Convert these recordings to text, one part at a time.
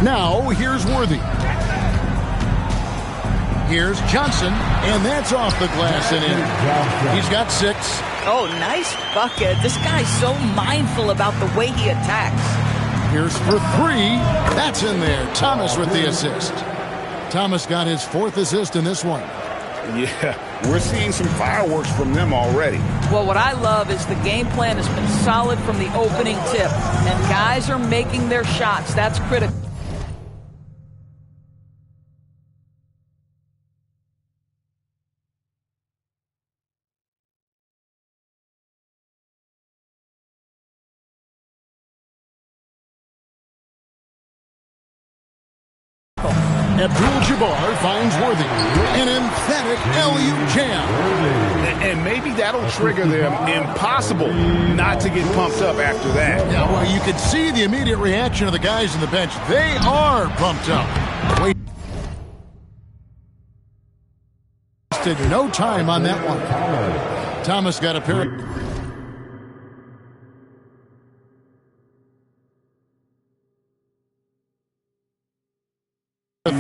Now, here's Worthy. Here's Johnson, and that's off the glass and in. He's got 6. Oh, nice bucket. This guy's so mindful about the way he attacks. Here's for 3. That's in there. Thomas with the assist. Thomas got his 4th assist in this one. Yeah, we're seeing some fireworks from them already. Well, what I love is the game plan has been solid from the opening tip, and guys are making their shots. That's critical. Abdul-Jabbar finds Worthy. An emphatic LU jam. And maybe that'll trigger them. Impossible not to get pumped up after that. Yeah, well, you could see the immediate reaction of the guys on the bench. They are pumped up. Wasted no time on that one. Thomas got a pair of...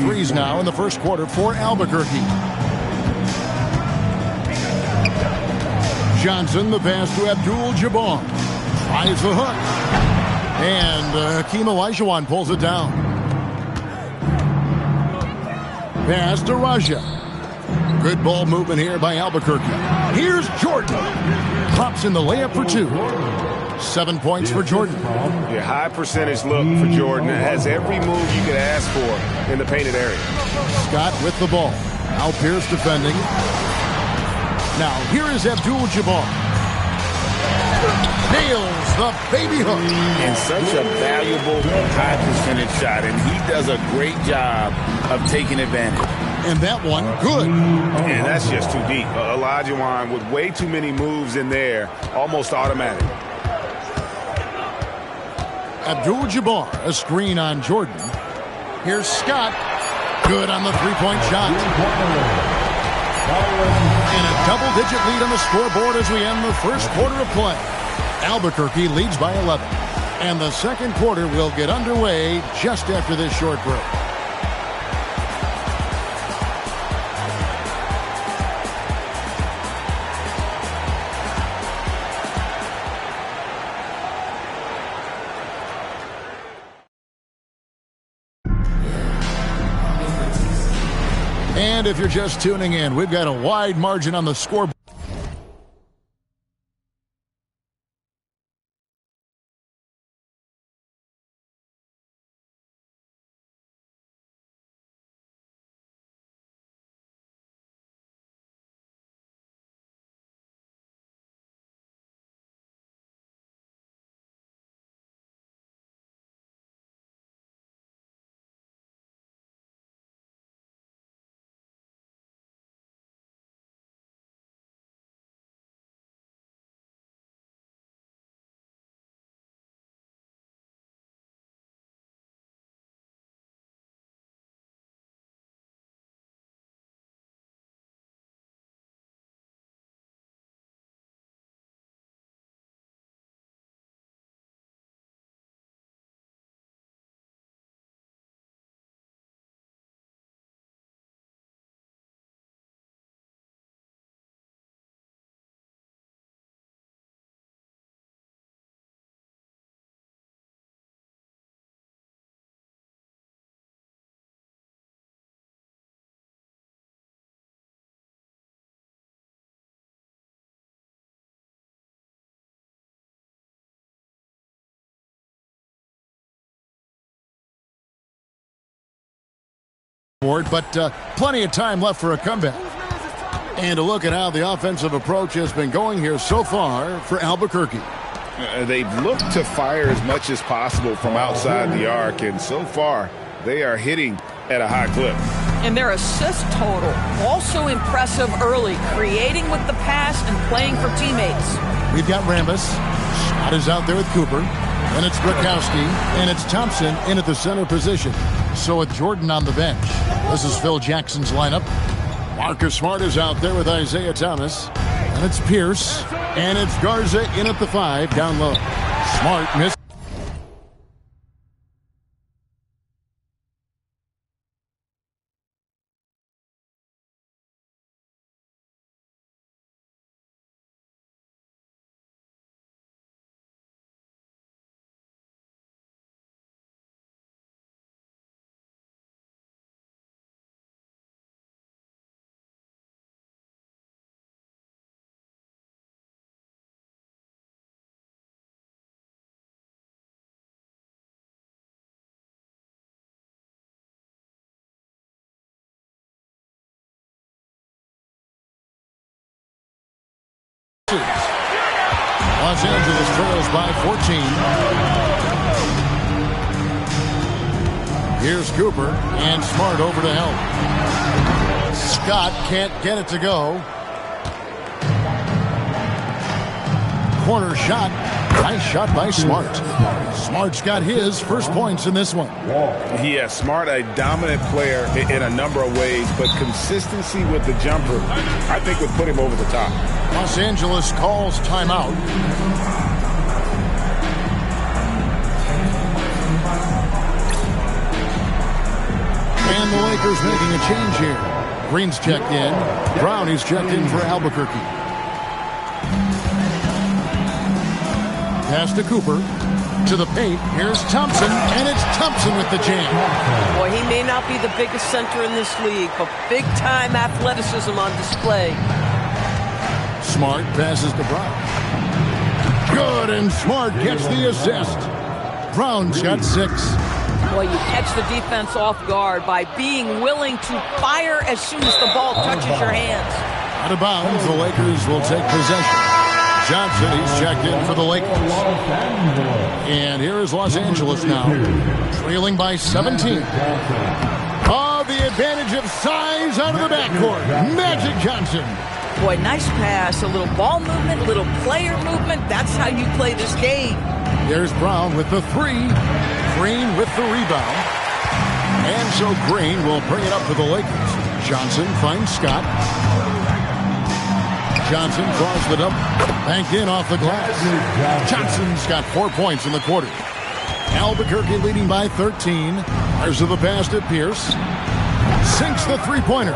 threes now in the first quarter for Albuquerque. Johnson, the pass to Abdul-Jabbar. Tries the hook. And Hakeem Olajuwon pulls it down. Pass to Raja. Good ball movement here by Albuquerque. Here's Jordan. Drops in the layup for 2. 7 points for Jordan. Yeah, high percentage look for Jordan. It has every move you could ask for in the painted area. Scott with the ball. Al Pierce defending. Now here is Abdul-Jabbar. Nails the baby hook. And such a valuable high percentage shot, and he does a great job of taking advantage. And that one, good. And that's just too deep. Olajuwon with way too many moves in there, almost automatic. Abdul-Jabbar, a screen on Jordan. Here's Scott. Good on the three-point shot. And a double-digit lead on the scoreboard as we end the first quarter of play. Albuquerque leads by 11. And the second quarter will get underway just after this short break. And if you're just tuning in, we've got a wide margin on the scoreboard. But plenty of time left for a comeback. And to look at how the offensive approach has been going here so far for Albuquerque. They've looked to fire as much as possible from outside the arc, and so far they are hitting at a high clip. And their assist total also impressive early, creating with the pass and playing for teammates. We've got Rambis. Scott is out there with Cooper. And it's Bukowski, and it's Thompson in at the center position. So with Jordan on the bench, this is Phil Jackson's lineup. Marcus Smart is out there with Isaiah Thomas. And it's Pierce, and it's Garza in at the 5, down low. Smart missed. Los Angeles trails by 14. Here's Cooper, and Smart over to help. Scott can't get it to go. Corner shot. Nice shot by Smart. Smart's got his first points in this one. Yeah, Smart, a dominant player in a number of ways, but consistency with the jumper, I think, would put him over the top. Los Angeles calls timeout. And the Lakers making a change here. Green's checked in. Brown is checked in for Albuquerque. Pass to Cooper. To the paint. Here's Thompson, and it's Thompson with the jam. Boy, he may not be the biggest center in this league, but big-time athleticism on display. Smart passes to Brown. Good, and Smart gets the assist. Brown's got 6. Boy, you catch the defense off guard by being willing to fire as soon as the ball touches your hands. Out of bounds, the Lakers will take possession. Johnson, he's checked in for the Lakers. And here is Los Angeles now, trailing by 17. Oh, the advantage of size out of the backcourt. Magic Johnson. Boy, nice pass, a little ball movement, a little player movement. That's how you play this game. There's Brown with the 3. Green with the rebound. And so Green will bring it up for the Lakers. Johnson finds Scott. Johnson draws the double. Banked in off the glass. Johnson's got 4 points in the quarter. Albuquerque leading by 13. There's the pass to Pierce. Sinks the three-pointer.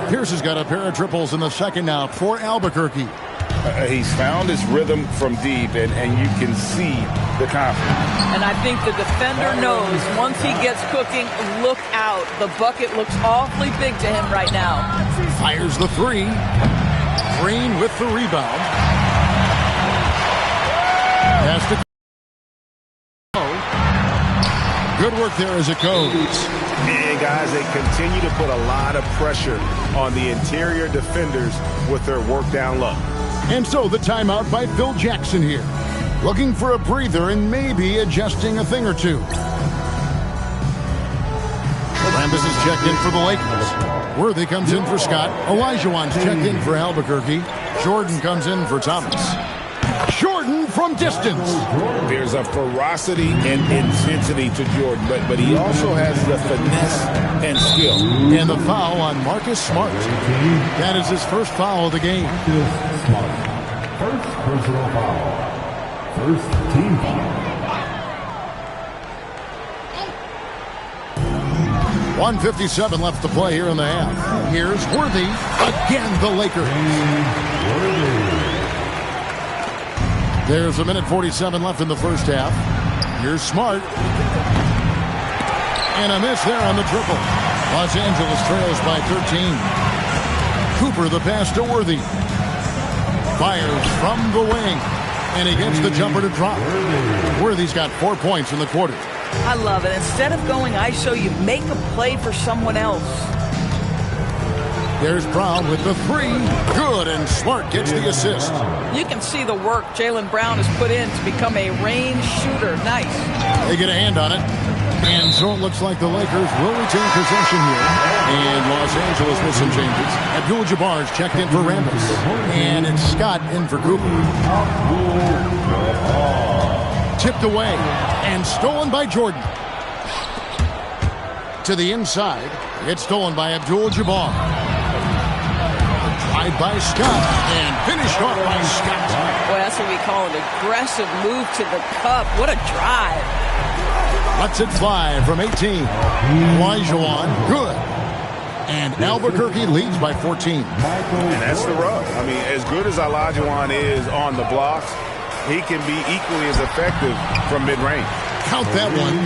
Pierce has got a pair of triples in the second now for Albuquerque. He's found his rhythm from deep, and you can see the confidence. And I think the defender knows once he gets cooking, look out. The bucket looks awfully big to him right now. Fires the 3. Green with the rebound. Pass to good work there as it goes. And guys, they continue to put a lot of pressure on the interior defenders with their work down low. And so the timeout by Phil Jackson here. Looking for a breather and maybe adjusting a thing or two. Rambis is checked in for the Lakers. Worthy comes in for Scott. Olajuwon's checked in for Albuquerque. Jordan comes in for Thomas. Jordan from distance. There's a ferocity and intensity to Jordan, but he also has the finesse and skill. And the foul on Marcus Smart. That is his first foul of the game. First personal foul. First team foul. 1:57 left to play here in the half. Here's Worthy. Again, the Lakers. There's 1:47 left in the first half. Here's Smart. And a miss there on the triple. Los Angeles trails by 13. Cooper the pass to Worthy. Fires from the wing. And he gets the jumper to drop. Worthy's got 4 points in the quarter. I love it. Instead of going ISO, you make a play for someone else. There's Brown with the 3. Good, and Smart gets the assist. You can see the work Jaylen Brown has put in to become a range shooter. Nice. They get a hand on it. And so it looks like the Lakers will retain possession here. And Los Angeles with some changes. Abdul-Jabbar's checked in for Rambis. And it's Scott in for Cooper. Tipped away and stolen by Jordan. To the inside. It's stolen by Abdul-Jabbar. Tried by Scott and finished off by Scott. Boy, that's what we call an aggressive move to the cup. What a drive. Lets it fly from 18. Olajuwon, good. And Albuquerque leads by 14. And that's the rub. I mean, as good as Olajuwon is on the blocks, he can be equally as effective from mid-range. Count that one.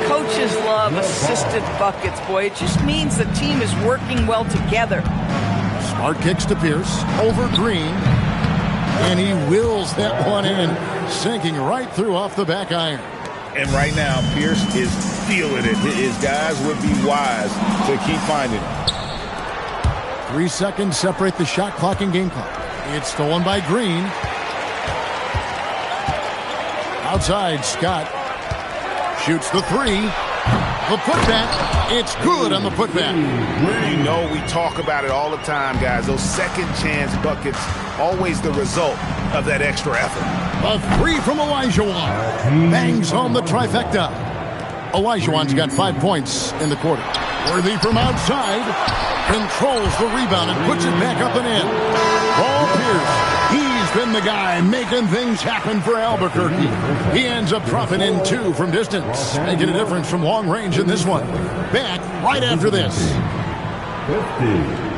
Coaches love assisted buckets, boy. It just means the team is working well together. Smart kicks to Pierce over Green. And he wills that one in, sinking right through off the back iron. And right now, Pierce is feeling it. His guys would be wise to keep finding him. 3 seconds separate the shot clock and game clock. It's stolen by Green. Outside, Scott shoots the three. The putback, it's good on the putback. You know, we talk about it all the time, guys. Those second chance buckets, always the result of that extra effort. A three from Olajuwon. Bangs home the trifecta. Olajuwon's got 5 points in the quarter. Worthy from outside. Controls the rebound and puts it back up and in. Paul Pierce, he's been the guy making things happen for Albuquerque. He ends up dropping in 2 from distance, making a difference from long range in this one. Back right after this. 50.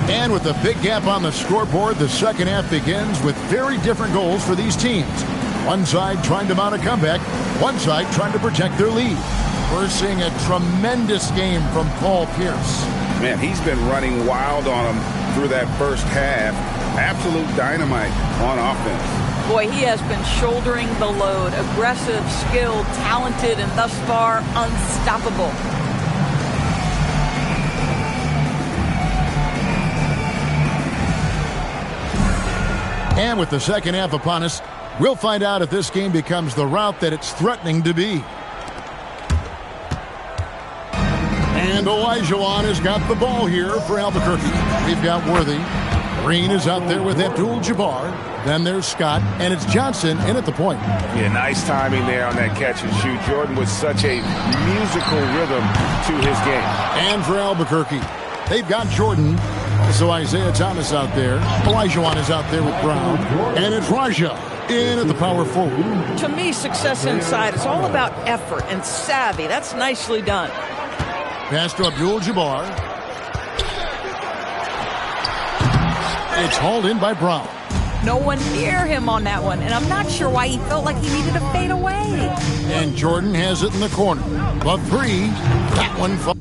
And with a big gap on the scoreboard, the second half begins with very different goals for these teams. One side trying to mount a comeback, one side trying to protect their lead. We're seeing a tremendous game from Paul Pierce. Man, he's been running wild on them through that first half. Absolute dynamite on offense. Boy, he has been shouldering the load. Aggressive, skilled, talented, and thus far unstoppable. And with the second half upon us, we'll find out if this game becomes the route that it's threatening to be. And Olajuwon has got the ball here for Albuquerque. We've got Worthy. Green is out there with Abdul-Jabbar. Then there's Scott, and it's Johnson in at the point. Yeah, nice timing there on that catch and shoot. Jordan with such a musical rhythm to his game. And for Albuquerque, they've got Jordan. Also Isaiah Thomas out there. Olajuwon is out there with Brown. And it's Raja in at the power forward. To me, success inside is all about effort and savvy. That's nicely done. Pass to Abdul-Jabbar. It's hauled in by Brown. No one near him on that one, and I'm not sure why he felt like he needed to fade away. And Jordan has it in the corner. But three, that one falls.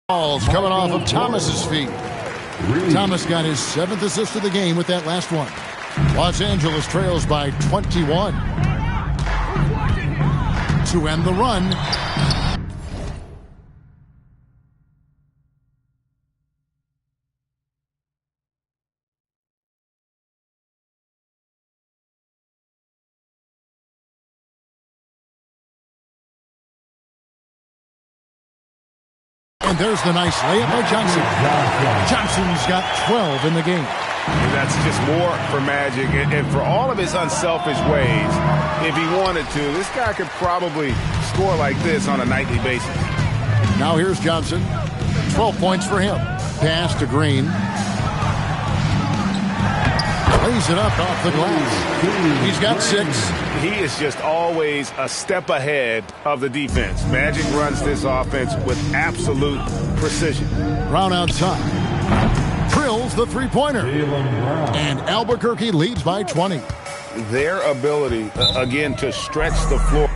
Balls coming off of Thomas's feet. Thomas got his 7th assist of the game with that last one. Los Angeles trails by 21. To end the run. And there's the nice layup by Johnson. Johnson's got 12 in the game. And that's just more for Magic. And for all of his unselfish ways, if he wanted to, this guy could probably score like this on a nightly basis. Now here's Johnson. 12 points for him. Pass to Green. Lays it up off the glass. He's got 6. He is just always a step ahead of the defense. Magic runs this offense with absolute precision. Brown outside. Drills the three-pointer. And Albuquerque leads by 20. Their ability, again, to stretch the floor.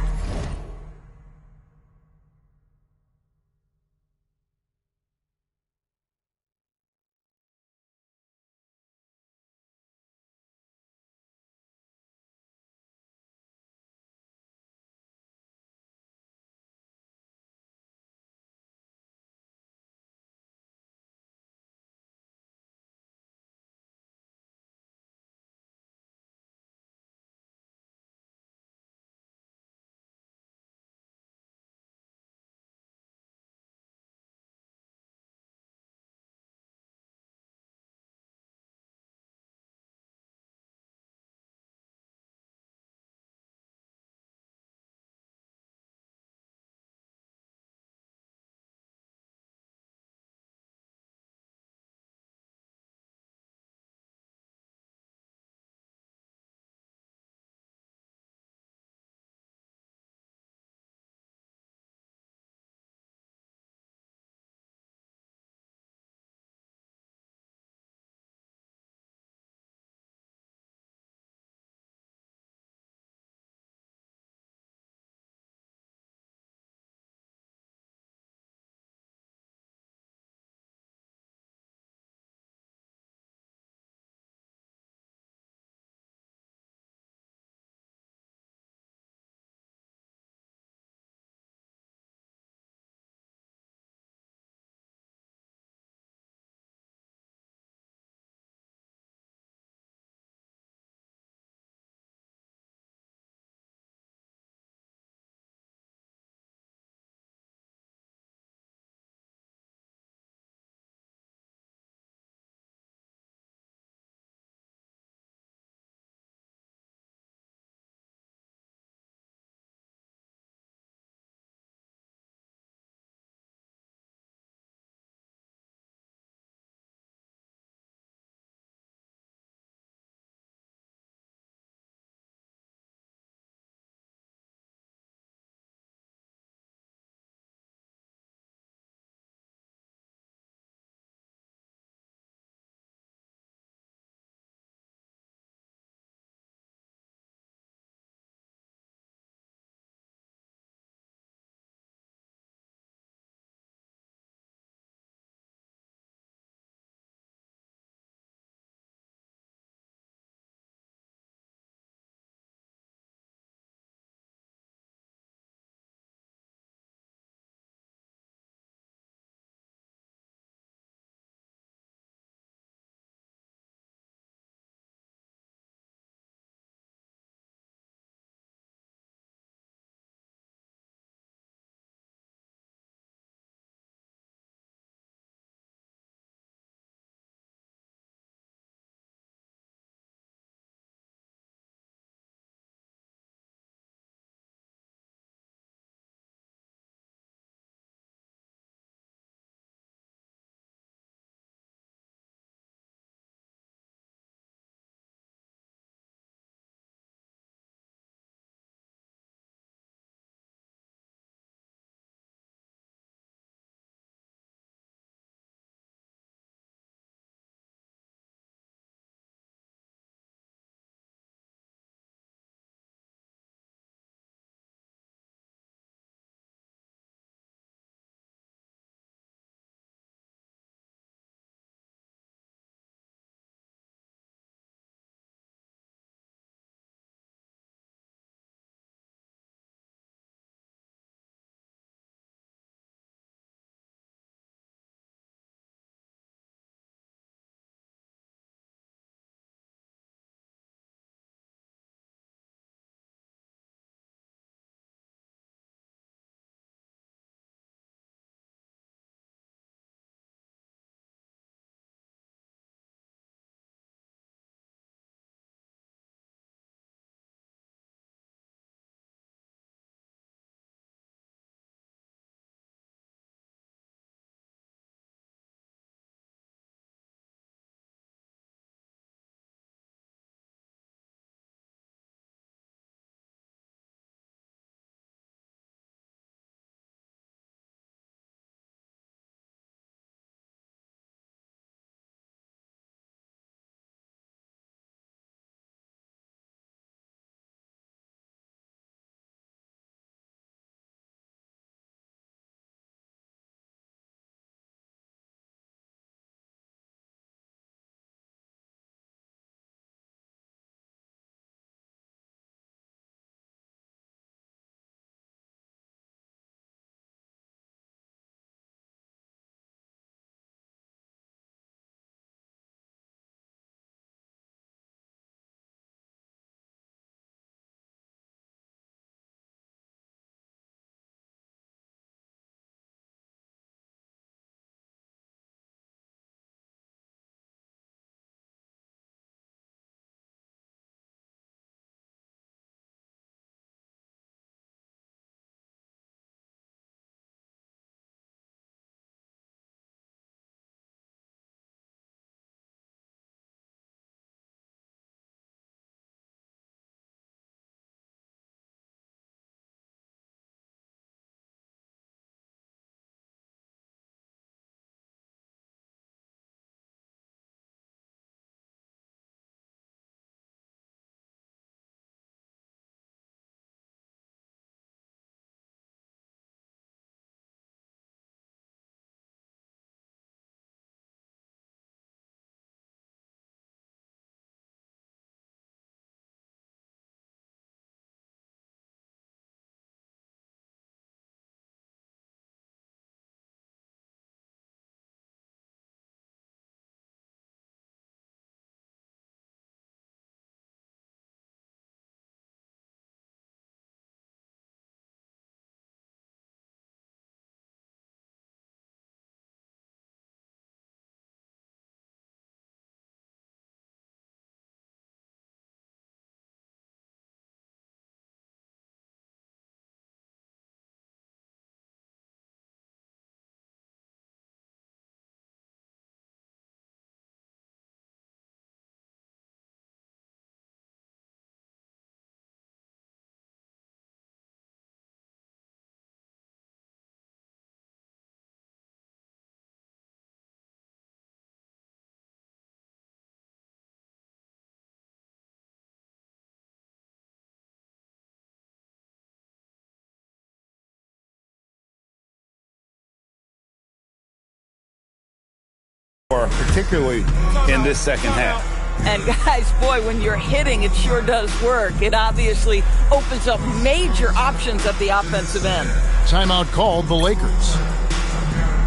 particularly in this second half. And guys, boy, when you're hitting, it sure does work. It obviously opens up major options at the offensive end. Timeout called the Lakers. All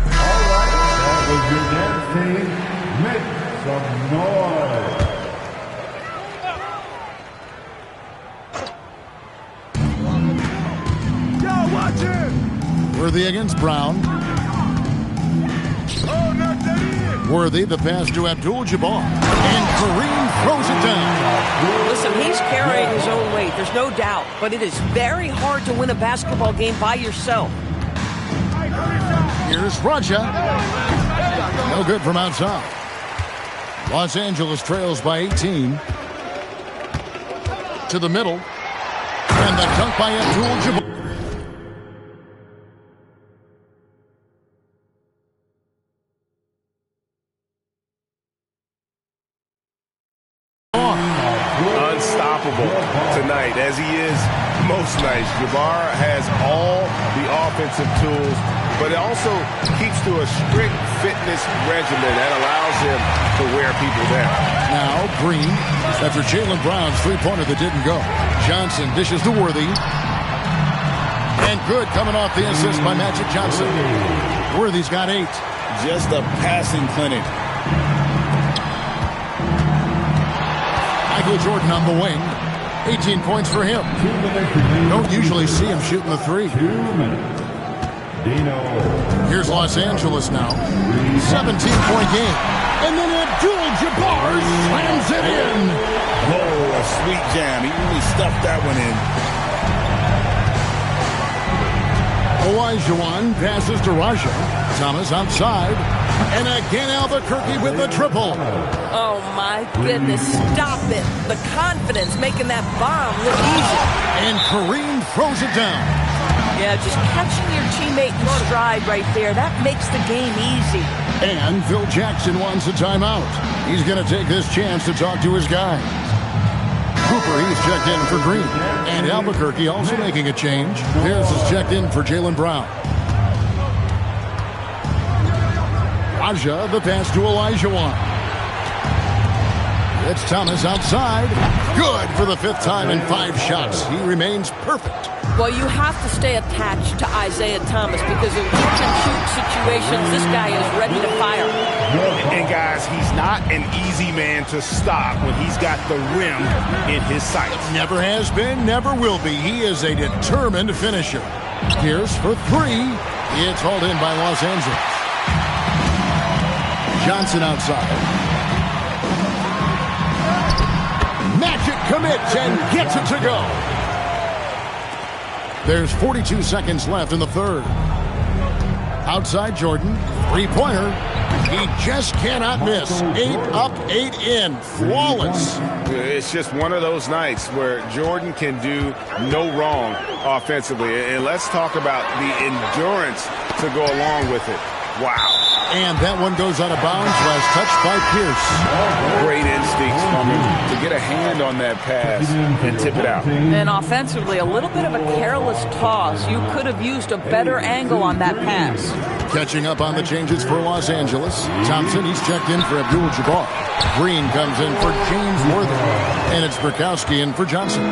right, that was your dance team. Make some noise. Yo, watch it! Worthy against Brown. Oh, knock that in! Worthy, the pass to Abdul-Jabbar. And Kareem throws it down. Listen, he's carrying his own weight, there's no doubt. But it is very hard to win a basketball game by yourself. Here's Raja. No good from outside. Los Angeles trails by 18. To the middle. And the dunk by Abdul-Jabbar. Unstoppable tonight, as he is most nights. Jabbar has all the offensive tools, but it also keeps to a strict fitness regimen that allows him to wear people down. Now Green, after Jaylen Brown's three-pointer that didn't go. Johnson dishes to Worthy. And good coming off the assist by Magic Johnson. Worthy's got 8. Just a passing clinic. Michael Jordan on the wing. 18 points for him. Don't usually see him shooting the three. 2 minutes. Dino. Here's Los Angeles now. 17-point game. And then Abdul-Jabbar slams it in. Oh, a sweet jam. He really stuffed that one in. Olajuwon passes to Raja. Thomas outside. And again Albuquerque with the triple. Oh, my goodness. Stop it. The confidence making that bomb look easy. And Kareem throws it down. Yeah, just catching your teammate in stride right there. That makes the game easy. And Phil Jackson wants a timeout. He's going to take this chance to talk to his guys. Cooper, he's checked in for Green. And Albuquerque also making a change. Pierce is checked in for Jaylen Brown. Raja, the pass to Olajuwon. It's Thomas outside. Good for the 5th time in 5 shots. He remains perfect. Well, you have to stay attached to Isaiah Thomas because in catch-and-shoot situations, this guy is ready to fire. And guys, he's not an easy man to stop when he's got the rim in his sights. Never has been, never will be. He is a determined finisher. Pierce for 3. It's hauled in by Los Angeles. Johnson outside. Magic commits and gets it to go. There's 42 seconds left in the third. Outside Jordan. 3-pointer. He just cannot miss. 8 up, 8 in. Flawless. It's just one of those nights where Jordan can do no wrong offensively. And let's talk about the endurance to go along with it. Wow. And that one goes out of bounds. Last touch by Pierce. Great instincts from him to get a hand on that pass and tip it out. And offensively, a little bit of a careless toss. You could have used a better angle on that pass. Catching up on the changes for Los Angeles. Thompson, he's checked in for Abdul-Jabbar. Green comes in for James Worthy. And it's Burkowski in for Johnson.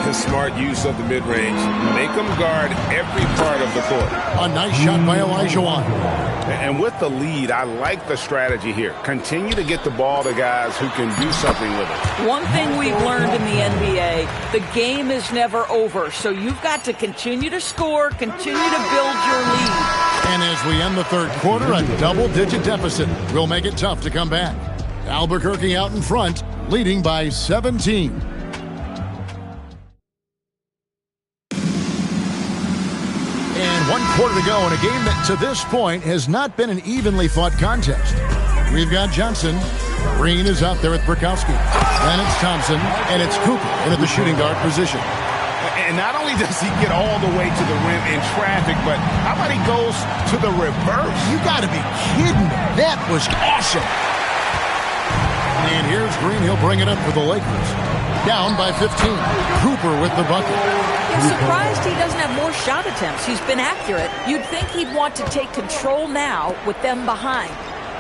His smart use of the mid-range. Make him guard every part of the court. A nice shot by Olajuwon. And with the lead, I like the strategy here. Continue to get the ball to guys who can do something with it. One thing we've learned in the NBA, the game is never over. So you've got to continue to score, continue to build your lead. And as we end the third quarter, a double-digit deficit will make it tough to come back. Albuquerque out in front, leading by 17. And 1 quarter to go in a game that to this point has not been an evenly fought contest. We've got Johnson. Green is out there with Burkowski. Then it's Thompson, and it's Cooper in at the shooting guard position. And not only does he get all the way to the rim in traffic, but how about he goes to the reverse? You got to be kidding me. That was awesome. And here's Green. He'll bring it up for the Lakers. Down by 15. Cooper with the bucket. I'm surprised he doesn't have more shot attempts. He's been accurate. You'd think he'd want to take control now with them behind.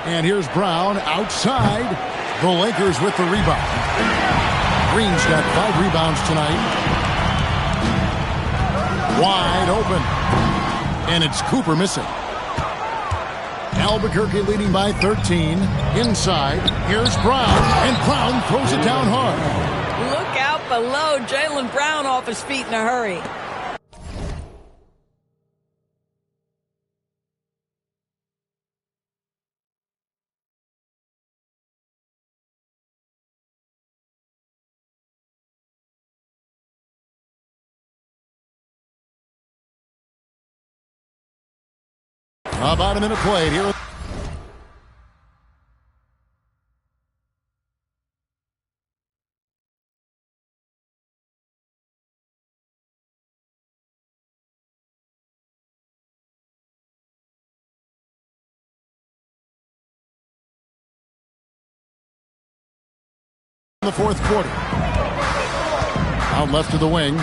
And here's Brown outside. The Lakers with the rebound. Green's got 5 rebounds tonight. Wide open. And it's Cooper missing. Albuquerque leading by 13. Inside. Here's Brown. And Brown throws it down hard. Look out below. Jaylen Brown off his feet in a hurry. About a minute played here. In the fourth quarter. Out left of the wing.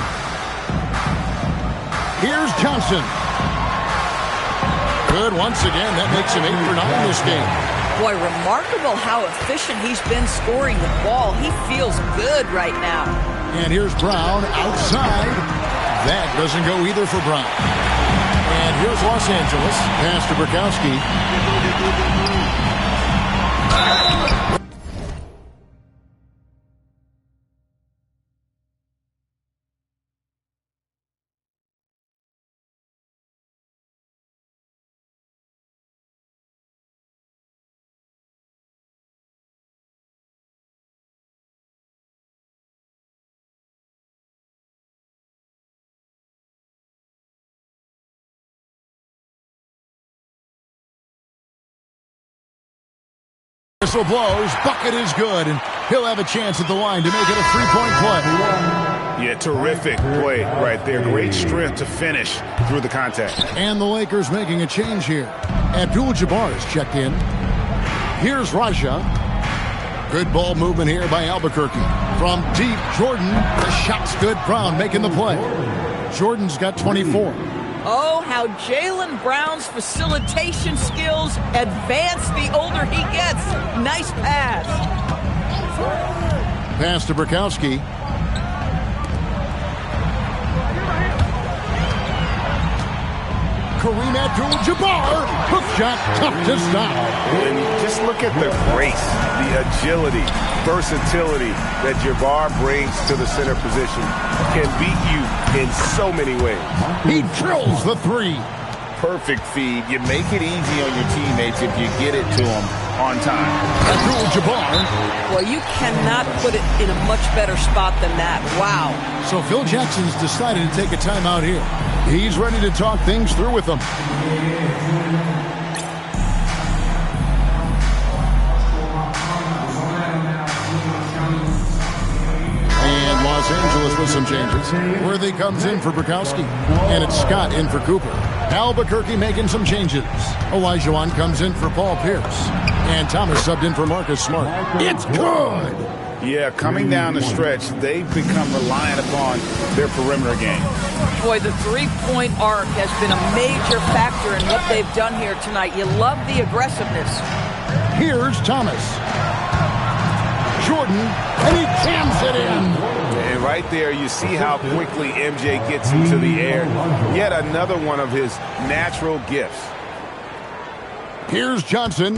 Here's Johnson. Good once again. That makes him 8 for 9 this game. Boy, remarkable how efficient he's been scoring the ball. He feels good right now. And here's Brown outside. That doesn't go either for Brown. And here's Los Angeles. Pass to Bukowski. Whistle blows, bucket is good, and he'll have a chance at the line to make it a 3-point play. Yeah, terrific play right there. Great strength to finish through the contact. And the Lakers making a change here. Abdul-Jabbar is checked in. Here's Raja. Good ball movement here by Albuquerque. From deep, Jordan. The shot's good. Brown making the play. Jordan's got 24. Oh, how Jaylen Brown's facilitation skills advance the older he gets. Nice pass. Pass to Bukowski. Kareem Abdul-Jabbar. Hook shot, tough to stop. And just look at the grace, the agility, versatility that Jabbar brings to the center position. Can beat you in so many ways. He drills the 3. Perfect feed. You make it easy on your teammates if you get it to them on time. Abdul-Jabbar. Well, you cannot put it in a much better spot than that. Wow. So Phil Jackson's decided to take a timeout here. He's ready to talk things through with them. And Los Angeles with some changes. Worthy comes in for Bukowski. And it's Scott in for Cooper. Albuquerque making some changes. Olajuwon comes in for Paul Pierce. And Thomas subbed in for Marcus Smart. It's good! Yeah, coming down the stretch, they've become reliant upon their perimeter game. Boy, the three-point arc has been a major factor in what they've done here tonight. You love the aggressiveness. Here's Thomas. Jordan, and he jams it in. And right there, you see how quickly MJ gets into the air. Yet another one of his natural gifts. Here's Johnson.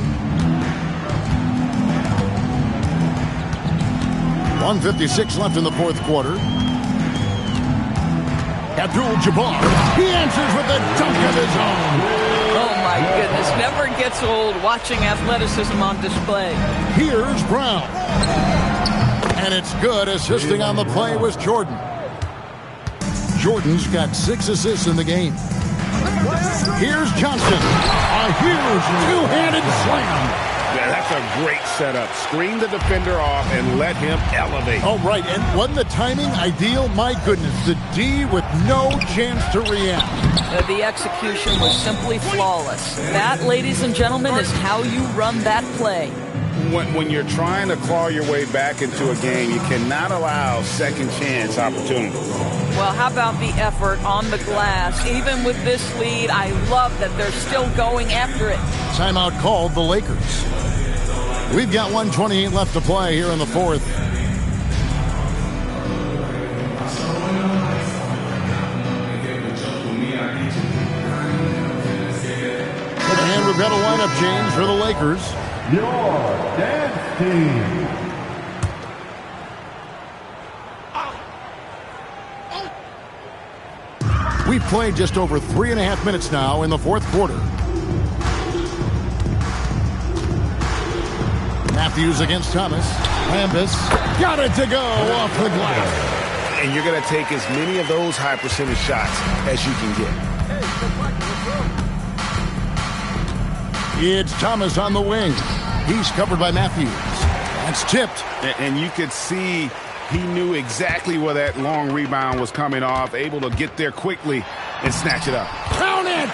1:56 left in the fourth quarter. Abdul-Jabbar. He answers with a dunk of his own. Oh, my goodness. Never gets old watching athleticism on display. Here's Brown. And it's good. Assisting on the play was Jordan. Jordan's got 6 assists in the game. Here's Johnson. A huge two-handed slam. Yeah, that's a great setup. Screen the defender off and let him elevate. Oh, right. And wasn't the timing ideal? My goodness. The D with no chance to react. The execution was simply flawless. That, ladies and gentlemen, is how you run that play. When you're trying to claw your way back into a game, you cannot allow second chance opportunities. Well, how about the effort on the glass? Even with this lead, I love that they're still going after it. Timeout called the Lakers. We've got 1:28 left to play here in the fourth. And we've got a lineup change for the Lakers. Your dance team. We've played just over 3.5 minutes now in the fourth quarter. Matthews against Thomas. Lambus got it to go off the glass. And you're going to take as many of those high percentage shots as you can get. It's Thomas on the wing. He's covered by Matthews. That's tipped. And you could see he knew exactly where that long rebound was coming off, able to get there quickly and snatch it up. Count it!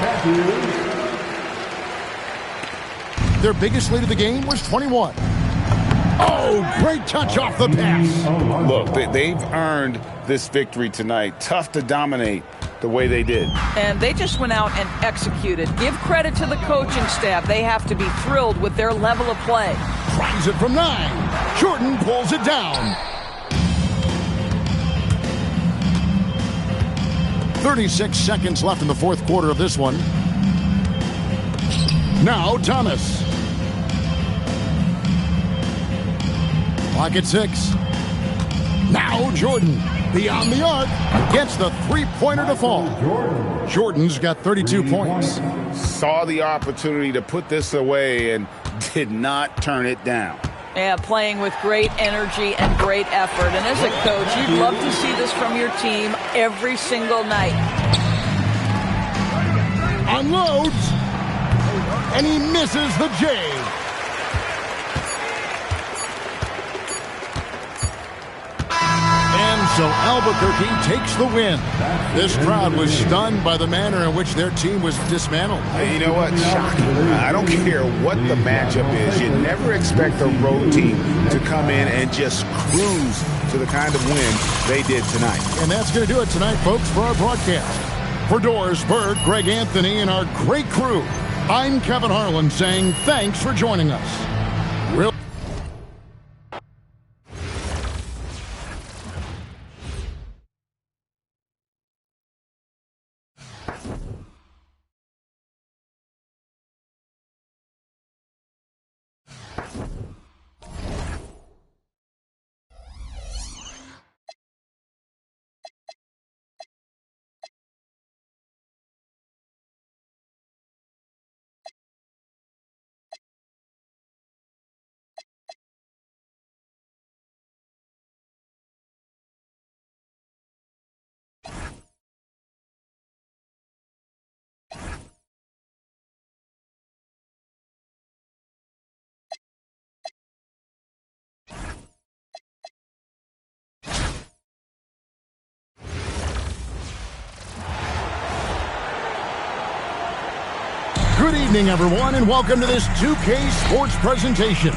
Matthews. Their biggest lead of the game was 21. Oh, great touch off the pass. Look, they've earned this victory tonight. Tough to dominate the way they did. And they just went out and executed. Give credit to the coaching staff. They have to be thrilled with their level of play. Drives it from 9. Jordan pulls it down. 36 seconds left in the fourth quarter of this one. Now Thomas. Clock at 6. Now Jordan. Beyond the arc. Gets the three-pointer to fall. Jordan's got 32 points. Saw the opportunity to put this away and did not turn it down. Yeah, playing with great energy and great effort. And as a coach, you'd love to see this from your team every single night. Unloads. And he misses the J. And so Albuquerque takes the win. This crowd was stunned by the manner in which their team was dismantled. And you know what? Shocking. I don't care what the matchup is. You never expect a road team to come in and just cruise to the kind of win they did tonight. And that's going to do it tonight, folks, for our broadcast. For Doris Burke, Greg Anthony, and our great crew, I'm Kevin Harlan saying thanks for joining us. Good evening, everyone, and welcome to this 2K Sports presentation.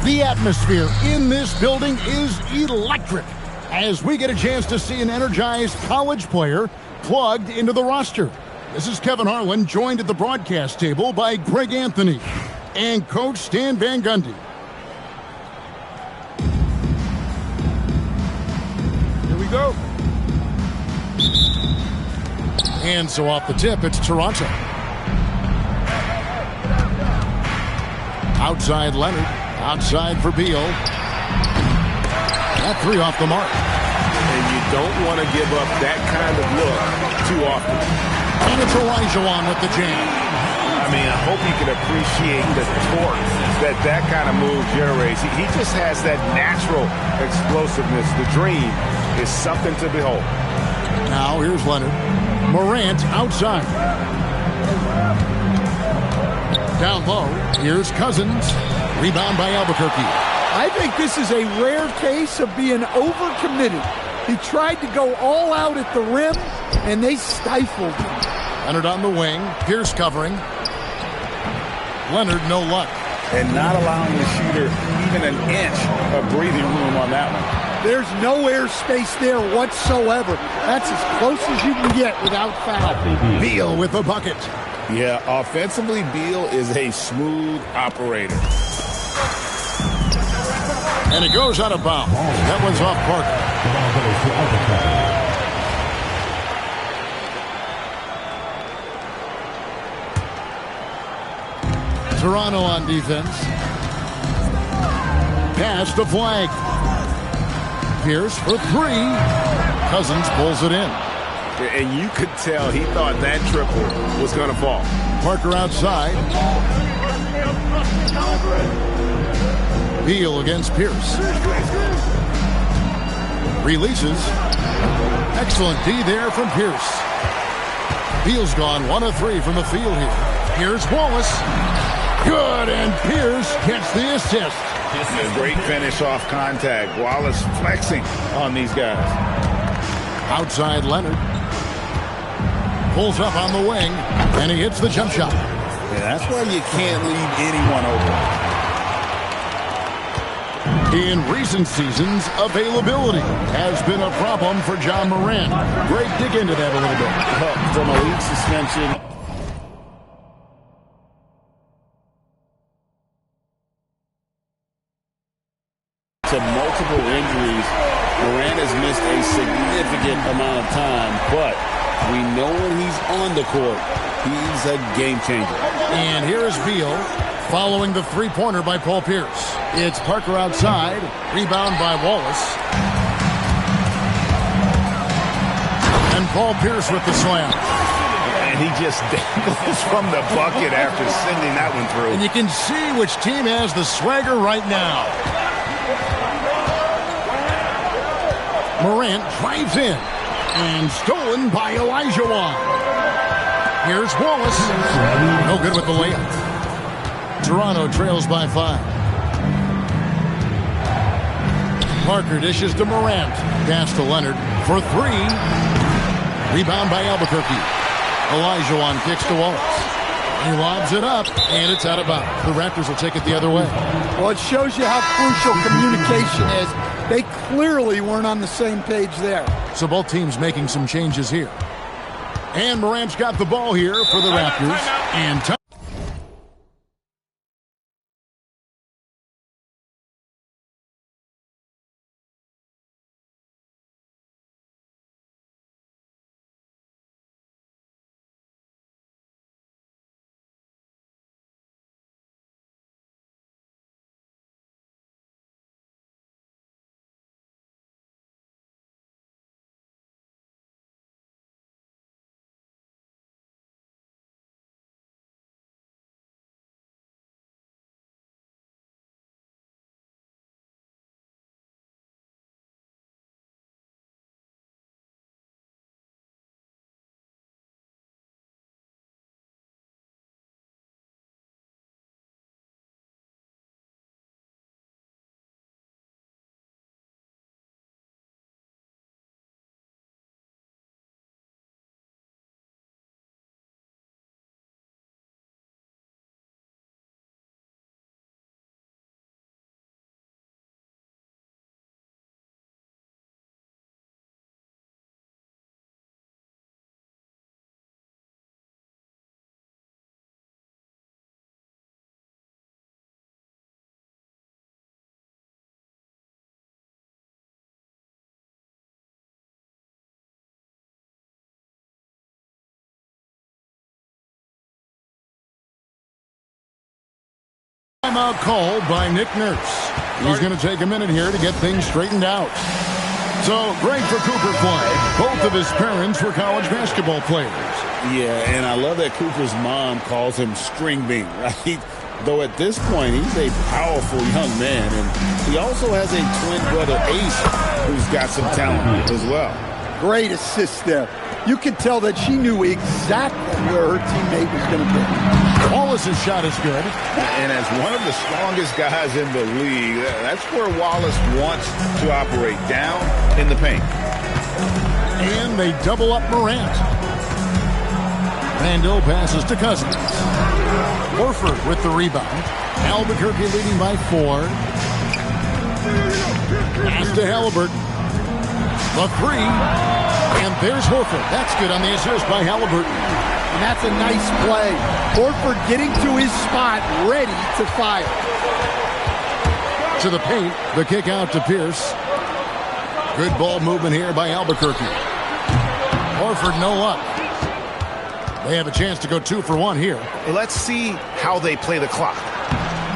The atmosphere in this building is electric as we get a chance to see an energized college player plugged into the roster. This is Kevin Harlan, joined at the broadcast table by Greg Anthony and Coach Stan Van Gundy. Here we go. And so off the tip, it's Toronto. Outside Leonard. Outside for Beal. That three off the mark. And you don't want to give up that kind of look too often. And it's Olajuwon with the jam. I mean, I hope you can appreciate the torque that kind of move generates. He just has that natural explosiveness. The dream is something to behold. Now here's Leonard. Morant outside. Down low. Here's Cousins. Rebound by Albuquerque. I think this is a rare case of being overcommitted. He tried to go all out at the rim, and they stifled him. Leonard on the wing. Pierce covering. Leonard, no luck. And not allowing the shooter even an inch of breathing room on that one. There's no air space there whatsoever. That's as close as you can get without foul. Beal with the bucket. Yeah, offensively, Beal is a smooth operator. And it goes out of bounds. That one's off Parker. Toronto on defense. Pass the flag. Pierce for three. Cousins pulls it in. And you could tell he thought that triple was going to fall. Parker outside. Beal against Pierce. Releases. Excellent D there from Pierce. Beal's gone 1 of 3 from the field here. Here's Wallace. Good, and Pierce gets the assist. A great finish off contact. Wallace flexing on these guys. Outside Leonard. Pulls up on the wing, and he hits the jump shot. Yeah, that's why you can't leave anyone open. In recent seasons, availability has been a problem for John Morant. Greg, dig into that a little bit. From a league suspension to multiple injuries, Morant has missed a significant amount of time, but we know when he's on the court, he's a game changer. And here is Beal following the three-pointer by Paul Pierce. It's Parker outside. Rebound by Wallace. And Paul Pierce with the slam. And he just dangles from the bucket after sending that one through. And you can see which team has the swagger right now. Morant drives in. And stolen by Olajuwon. Here's Wallace. No good with the layup. Toronto trails by 5. Parker dishes to Morant. Pass to Leonard for 3. Rebound by Albuquerque. Olajuwon kicks to Wallace. He lobs it up, and it's out of bounds. The Raptors will take it the other way. Well, it shows you how crucial communication is. They clearly weren't on the same page there. So both teams making some changes here. And Morant's got the ball here for the Raptors. And timeout called by Nick Nurse. He's going to take a minute here to get things straightened out. So, great for Cooper Flag. Both of his parents were college basketball players. Yeah, and I love that Cooper's mom calls him String Bean, right? Though at this point, he's a powerful young man. And he also has a twin brother, Ace, who's got some talent as well. Great assist there. You can tell that she knew exactly where her teammate was going to be. Wallace's shot is good. And as one of the strongest guys in the league, that's where Wallace wants to operate, down in the paint. And they double up Morant. Randall passes to Cousins. Horford with the rebound. Albuquerque leading by 4. Pass to Halliburton. The 3. And there's Horford. That's good on the assist by Halliburton. And that's a nice play. Horford getting to his spot, ready to fire. To the paint. The kick out to Pierce. Good ball movement here by Albuquerque. Horford no luck. They have a chance to go 2 for 1 here. Let's see how they play the clock.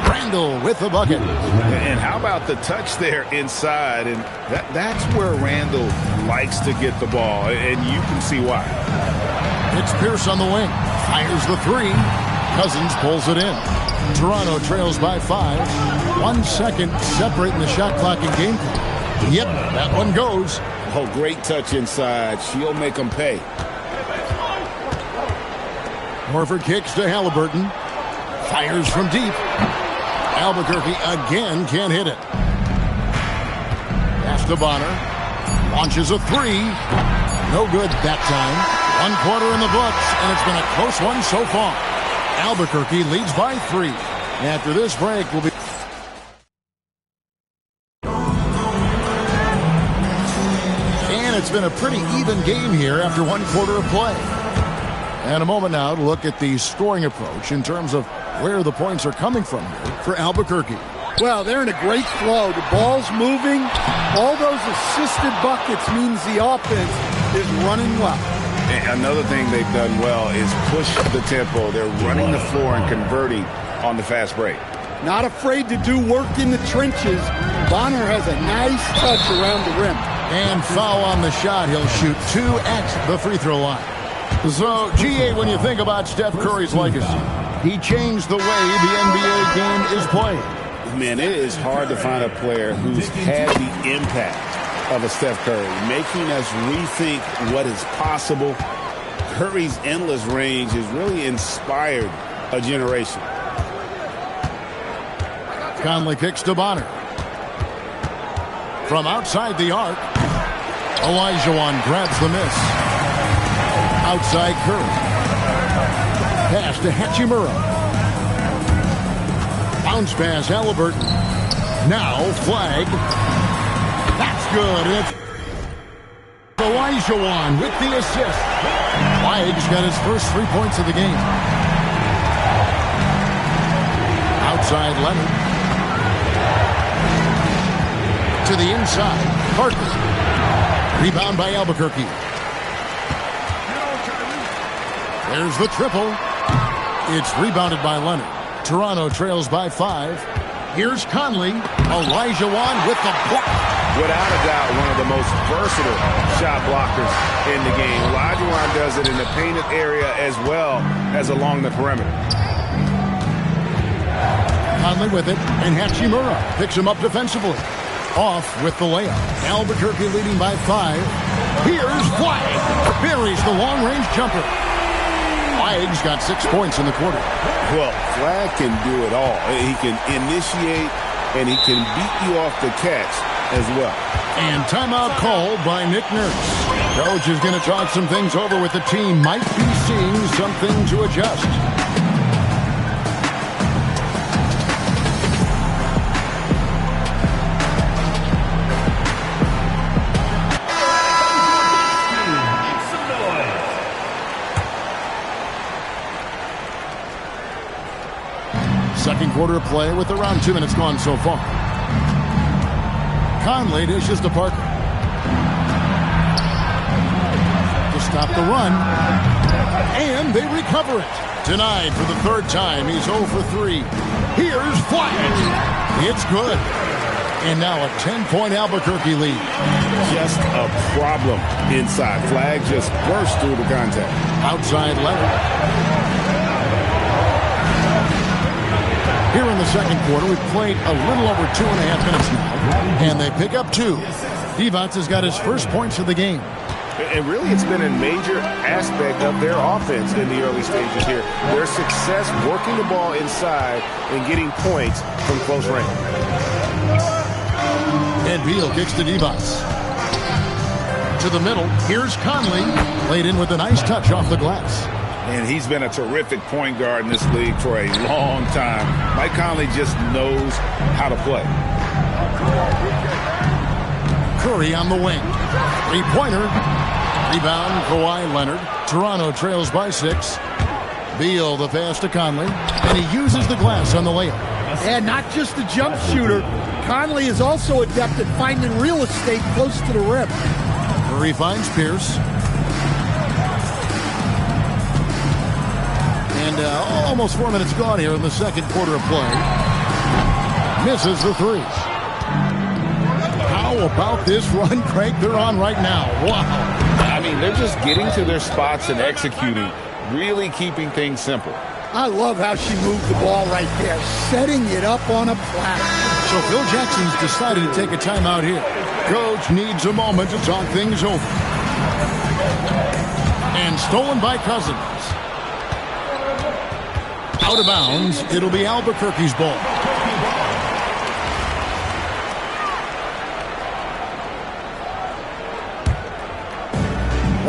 Randall with the bucket. And how about the touch there inside? And that's where Randall likes to get the ball, and you can see why. It's Pierce on the wing. Fires the 3. Cousins pulls it in. Toronto trails by 5. 1 second separating the shot clock and game clock. Yep, that one goes. Oh, great touch inside. She'll make them pay. Horford kicks to Halliburton. Fires from deep. Albuquerque again can't hit it. Pass to Bonner. Launches a 3. No good that time. 1 quarter in the books, and it's been a close one so far. Albuquerque leads by 3. After this break, we'll be... And it's been a pretty even game here after 1 quarter of play. And a moment now to look at the scoring approach in terms of where the points are coming from here for Albuquerque. Well, they're in a great flow. The ball's moving. All those assisted buckets means the offense is running well. And another thing they've done well is push the tempo. They're running the floor and converting on the fast break. Not afraid to do work in the trenches. Bonner has a nice touch around the rim. And foul on the shot. He'll shoot 2 at the free throw line. So, GA, when you think about Steph Curry's legacy, he changed the way the NBA game is played. Man, it is hard to find a player who's had the impact of a Steph Curry, making us rethink what is possible. Curry's endless range has really inspired a generation. Conley kicks to Bonner. From outside the arc, Olajuwon grabs the miss. Outside Curry. Pass to Hachimura. Bounce pass, Halliburton. Now Flag. That's good. And it's Olajuwon with the assist. Flag's got his first 3 points of the game. Outside Leonard. To the inside. Parker. Rebound by Albuquerque. There's the triple. It's rebounded by Leonard. Toronto trails by 5. Here's Conley. Olajuwon with the block. Without a doubt, one of the most versatile shot blockers in the game. Olajuwon does it in the painted area as well as along the perimeter. Conley with it, and Hachimura picks him up defensively. Off with the layup. Albuquerque leading by 5. Here's Flag. Buries the long-range jumper. Flag's got 6 points in the quarter. Well, Flag can do it all. He can initiate, and he can beat you off the catch as well. And timeout called by Nick Nurse. Coach is going to talk some things over with the team. Might be seeing something to adjust. Second quarter of play with around 2 minutes gone so far. Conley dishes to Parker. To stop the run. And they recover it. Denied for the third time. He's 0 for 3. Here's Flash. It's good. And now a 10-point Albuquerque lead. Just a problem inside. Flag just burst through the contact. Outside Leonard. Here in the second quarter, we've played a little over 2.5 minutes now. And they pick up 2. Divac has got his first points of the game. And really, it's been a major aspect of their offense in the early stages here. Their success working the ball inside and getting points from close range. And Beal kicks to Divac. To the middle. Here's Conley. Laid in with a nice touch off the glass. And he's been a terrific point guard in this league for a long time. Mike Conley just knows how to play. Curry on the wing. Three-pointer. Rebound, Kawhi Leonard. Toronto trails by 6. Beal the pass to Conley. And he uses the glass on the layup. And not just a jump shooter. Conley is also adept at finding real estate close to the rim. Curry finds Pierce. And almost 4 minutes gone here in the second quarter of play. Misses the 3. How about this run, Craig, they're on right now? Wow. I mean, they're just getting to their spots and executing, really keeping things simple. I love how she moved the ball right there, setting it up on a platter. So Phil Jackson's decided to take a timeout here. Coach needs a moment to talk things over. And stolen by Cousins. Out of bounds, it'll be Albuquerque's ball.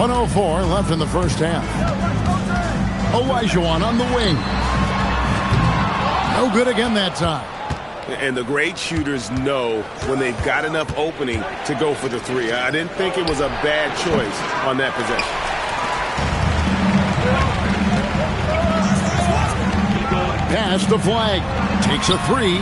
.104 left in the first half. Olajuwon on the wing. No good again that time. And the great shooters know when they've got enough opening to go for the 3. I didn't think it was a bad choice on that possession. Pass to Flag. Takes a 3.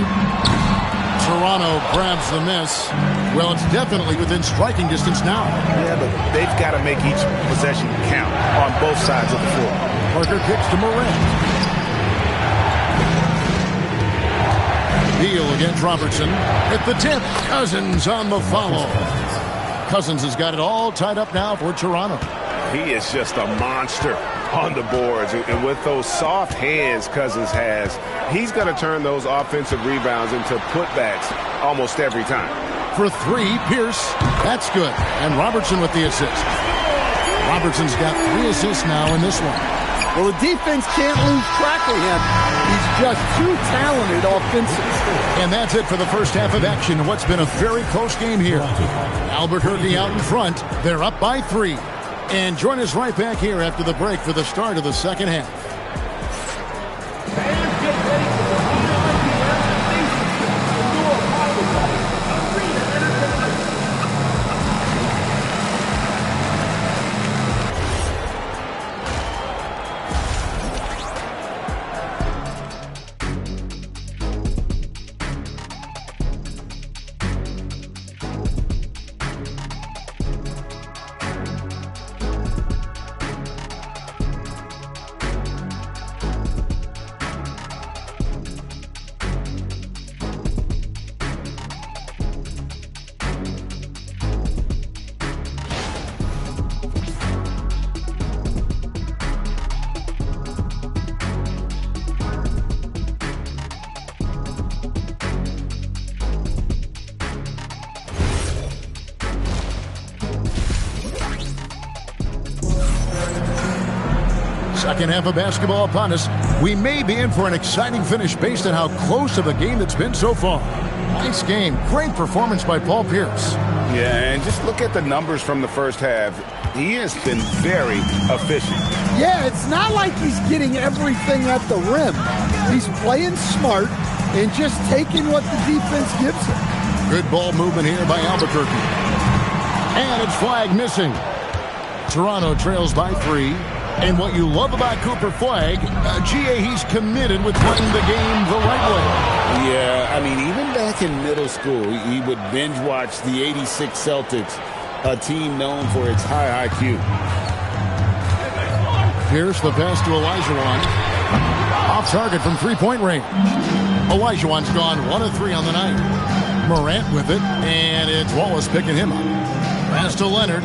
Toronto grabs the miss. Well, it's definitely within striking distance now. Yeah, but they've got to make each possession count on both sides of the floor. Parker kicks to Morant. Beal against Robertson. At the tip, Cousins on the follow. Cousins has got it all tied up now for Toronto. He is just a monster on the boards. And with those soft hands Cousins has, he's going to turn those offensive rebounds into putbacks almost every time. For 3, Pierce. That's good. And Robertson with the assist. Robertson's got 3 assists now in this one. Well, the defense can't lose track of him. He's just too talented offensively. And that's it for the first half of action. What's been a very close game here. Albuquerque out in front. They're up by 3. And join us right back here after the break for the start of the second half. Second half of basketball upon us. We may be in for an exciting finish based on how close of a game it's been so far. Nice game. Great performance by Paul Pierce. Yeah, and just look at the numbers from the first half. He has been very efficient. Yeah, it's not like he's getting everything at the rim. He's playing smart and just taking what the defense gives him. Good ball movement here by Albuquerque. And it's Flag missing. Toronto trails by 3. And what you love about Cooper Flag, GA, he's committed with playing the game the right way. Yeah, I mean, even back in middle school, he would binge watch the '86 Celtics, a team known for its high IQ. Pierce, the pass to Olajuwon. Off target from three-point range. Olajuwon's gone 1 of 3 on the night. Morant with it, and it's Wallace picking him up. Pass to Leonard.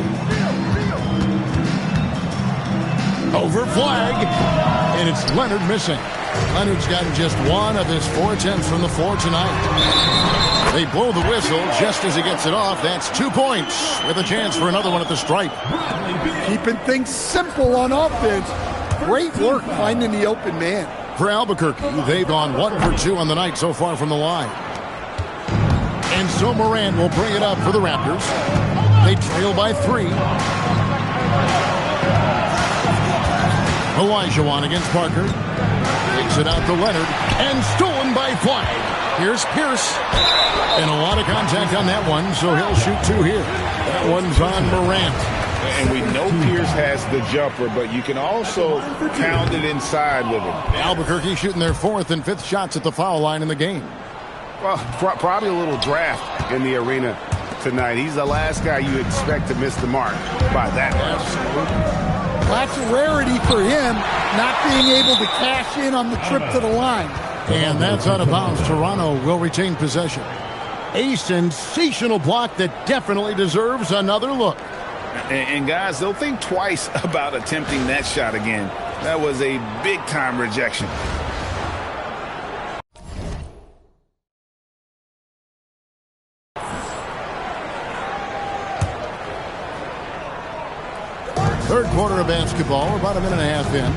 Over flag, and it's Leonard missing. Leonard's gotten just 1 of his 4 attempts from the floor tonight. They blow the whistle just as he gets it off. That's 2 points with a chance for another one at the stripe. Keeping things simple on offense. Great work finding the open man. For Albuquerque, they've gone 1 for 2 on the night so far from the line. And so Morant will bring it up for the Raptors. They trail by 3. Olajuwon against Parker. Takes it out to Leonard. And stolen by Flag. Here's Pierce. And a lot of contact on that one, so he'll shoot 2 here. That one's on Morant. And we know Pierce has the jumper, but you can also pound it inside with him. Albuquerque shooting their 4th and 5th shots at the foul line in the game. Well, probably a little draft in the arena tonight. He's the last guy you expect to miss the mark by that much. That's a rarity for him, not being able to cash in on the trip to the line. And that's out of bounds. Toronto will retain possession. A sensational block that definitely deserves another look. And guys, they'll think twice about attempting that shot again. That was a big-time rejection. Third quarter of basketball, about a minute and a half in.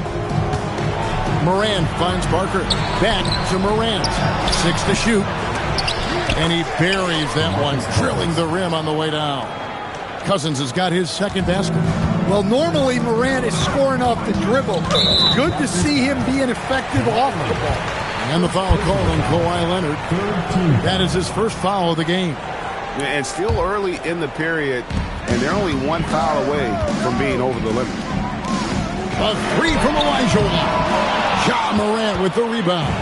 Morant finds Parker. Back to Morant. 6 to shoot. And he buries that one, drilling the rim on the way down. Cousins has got his 2nd basket. Well, normally Morant is scoring off the dribble. Good to see him being effective off the ball. And the foul call on Kawhi Leonard. That is his first foul of the game. And still early in the period, and they're only 1 foul away from being over the limit. A 3 from Olajuwon. Ja Morant with the rebound.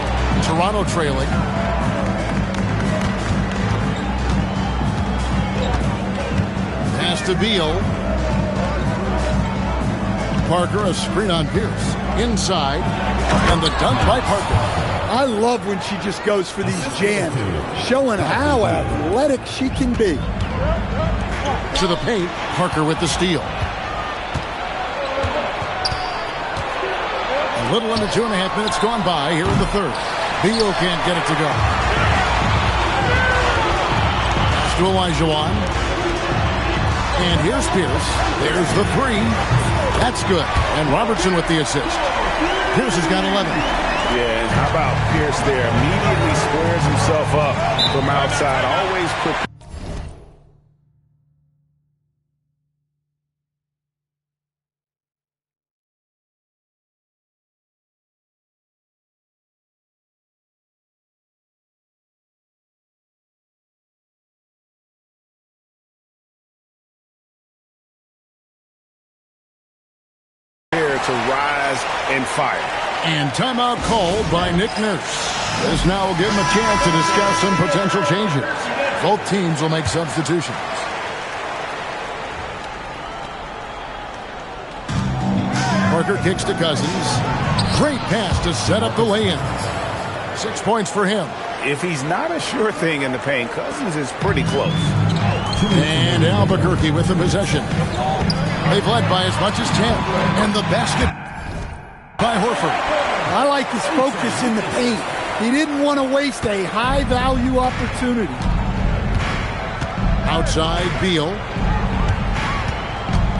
Toronto trailing. Pass to Beal. Parker, a screen on Pierce. Inside. And the dunk by Parker. I love when she just goes for these jams, showing how athletic she can be. To the paint, Parker with the steal. A little under 2.5 minutes gone by here in the third. Beal can't get it to go. Pass to Olajuwon. And here's Pierce. There's the 3. That's good. And Robertson with the assist. Pierce has got 11. Yeah, and how about Pierce there? Immediately squares himself up from outside. Always prepared. To rise and fire. And timeout called by Nick Nurse. This now will give him a chance to discuss some potential changes. Both teams will make substitutions. Parker kicks to Cousins. Great pass to set up the lay-in. 6 points for him. If he's not a sure thing in the paint, Cousins is pretty close. And Albuquerque with the possession. They've led by as much as 10. And the basket by Horford. I like his focus in the paint. He didn't want to waste a high-value opportunity. Outside, Beal.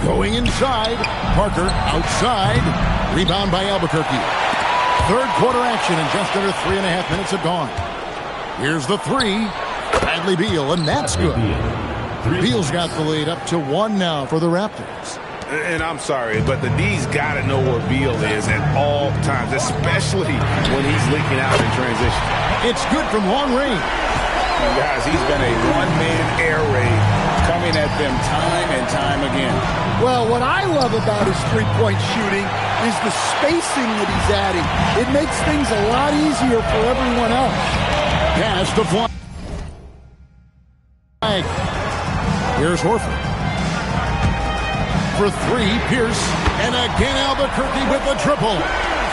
Going inside. Parker outside. Rebound by Albuquerque. Third quarter action and just under 3.5 minutes have gone. Here's the 3. Bradley Beal, and that's good. Beal's got the lead up to 1 now for the Raptors. And I'm sorry, but the D's got to know where Beal is at all times, especially when he's leaking out in transition. It's good from long range. Guys, he's been a one-man air raid coming at them time and time again. Well, what I love about his three-point shooting is the spacing that he's adding. It makes things a lot easier for everyone else. Pass to flag. Here's Horford. for three, Pierce. And again, Albuquerque with the triple.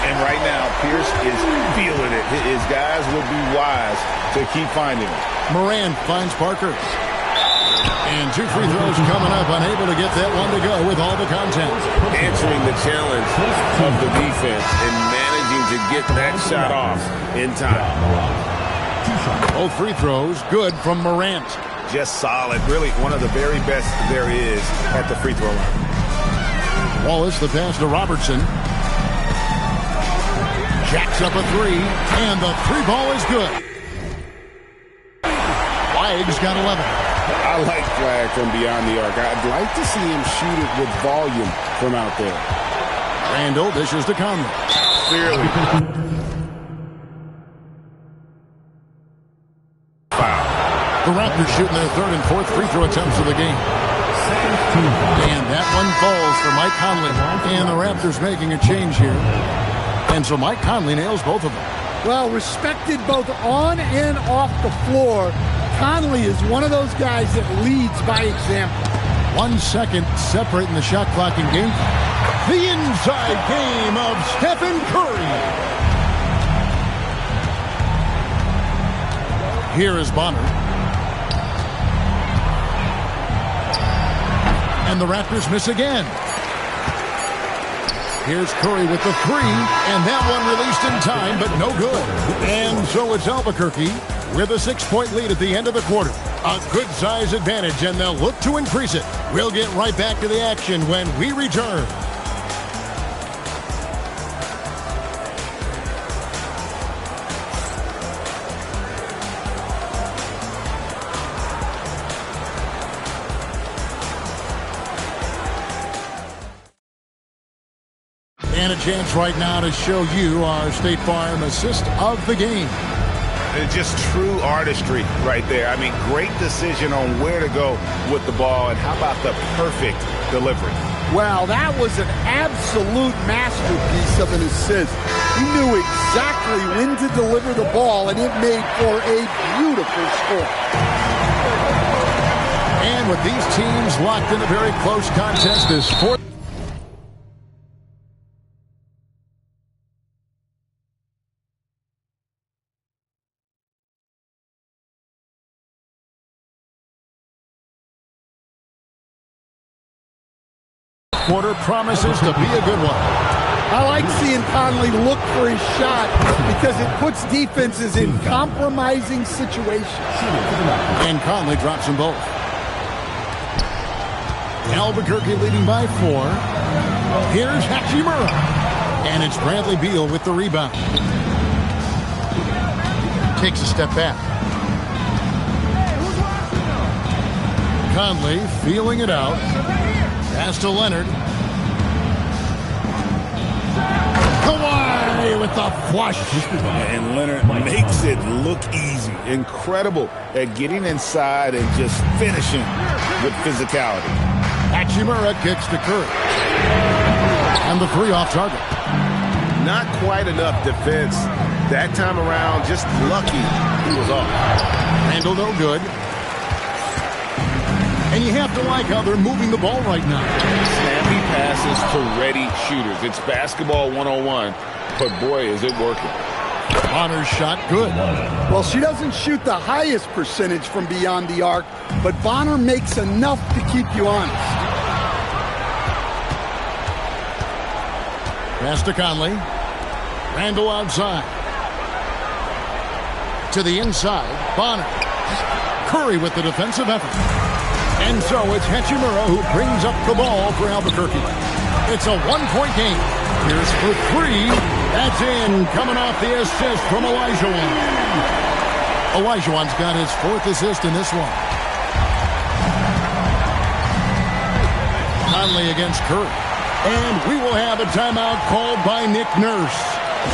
And right now, Pierce is feeling it. His guys would be wise to keep finding him. Morant finds Parker. And two free throws coming up, unable to get that one to go with all the content. Answering the challenge of the defense and managing to get that shot off in time. Both free throws good from Morant. Just solid. Really one of the very best there is at the free throw line. Wallace, the pass to Robertson. Jacks up a three, and the three ball is good. Flag's got 11. I like Flag from beyond the arc. I'd like to see him shoot it with volume from out there. Randall dishes to Conley. Clearly. Foul. The Raptors shooting their third and fourth free throw attempts of the game. And that one falls for Mike Conley. And the Raptors making a change here. And so Mike Conley nails both of them. Well, respected both on and off the floor. Conley is one of those guys that leads by example. 1 second separating the shot clock and game. The inside game of Stephen Curry. Here is Bonner. And the Raptors miss again. Here's Curry with the three, and that one released in time, but no good. And so it's Albuquerque with a 6-point lead at the end of the quarter. A good size advantage, and they'll look to increase it. We'll get right back to the action when we return. And a chance right now to show you our State Farm assist of the game. It's just true artistry right there. I mean, great decision on where to go with the ball, and how about the perfect delivery? Well, that was an absolute masterpiece of an assist. He knew exactly when to deliver the ball, and it made for a beautiful score. And with these teams locked in a very close contest, this fourth quarter promises to be a good one. I like seeing Conley look for his shot because it puts defenses in compromising situations. And Conley drops them both. Albuquerque leading by 4. Here's Hachimura. And it's Bradley Beal with the rebound. Takes a step back. Conley feeling it out. Pass to Leonard. Kawhi with the flush. And Leonard makes it look easy. Incredible at getting inside and just finishing with physicality. Hachimura kicks to Curry. And the three off target. Not quite enough defense that time around. Just lucky he was off. Randall no good. And you have to like how they're moving the ball right now. Snappy passes to ready shooters. It's basketball 101, but boy, is it working. Bonner's shot good. Well, she doesn't shoot the highest percentage from beyond the arc, but Bonner makes enough to keep you honest. Pass to Conley. Randall outside. To the inside. Bonner. Curry with the defensive effort. And so it's Hachimura who brings up the ball for Albuquerque. It's a 1-point game. Here's for three. That's in. Coming off the assist from Olajuwon. Olajuwon's got his 4th assist in this one. Conley against Curry. And we will have a timeout called by Nick Nurse.